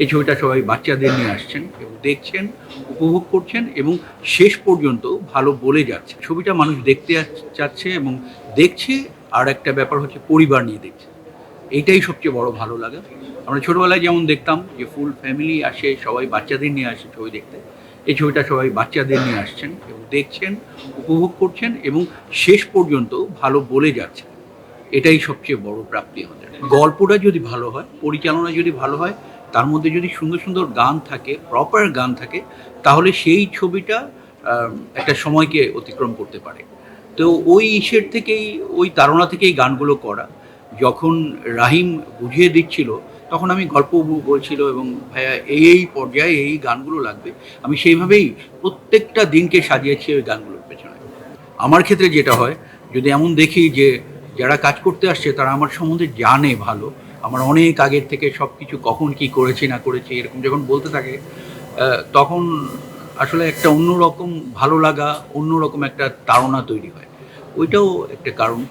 এই ছবিটা সবাই বাচ্চাদের নিয়ে আসছেন এবং দেখছেন, উপভোগ করছেন এবং শেষ পর্যন্ত ভালো বলে যাচ্ছে। ছবিটা মানুষ দেখতে চাচ্ছে এবং দেখছে। আর একটা ব্যাপার হচ্ছে পরিবার নিয়ে দেখছে। এইটাই সবচেয়ে বড় ভালো লাগা। আমরা ছোটবেলায় যেমন দেখতাম যে ফুল ফ্যামিলি আসে, সবাই বাচ্চাদের নিয়ে আসে ছবি দেখতে। এই ছবিটা সবাই বাচ্চাদের নিয়ে আসছেন এবং দেখছেন, উপভোগ করছেন এবং শেষ পর্যন্ত ভালো বলে যাচ্ছে। এটাই সবচেয়ে বড় প্রাপ্তি আমাদের। গল্পটা যদি ভালো হয়, পরিচালনা যদি ভালো হয়, তার মধ্যে যদি সুন্দর সুন্দর গান থাকে, প্রপার গান থাকে, তাহলে সেই ছবিটা একটা সময়কে অতিক্রম করতে পারে। তো ওই ইসের থেকেই, ওই তাড়না থেকেই গানগুলো করা। যখন রাহিম বুঝিয়ে দিচ্ছিল, তখন আমি গল্প বলছিল এবং ভাইয়া এই পর্যায়ে এই গানগুলো লাগবে। আমি সেইভাবেই প্রত্যেকটা দিনকে সাজিয়েছি ওই গানগুলোর পেছনে। আমার ক্ষেত্রে যেটা হয়, যদি এমন দেখি যে যারা কাজ করতে আসছে তারা আমার সম্বন্ধে জানে ভালো, আমার অনেক আগের থেকে সব কিছু কখন কি করেছি না করেছি এরকম যখন বলতে থাকে, তখন আসলে একটা অন্যরকম ভালো লাগা, অন্যরকম একটা তাড়না তৈরি হয়। ওইটাও একটা কারণ।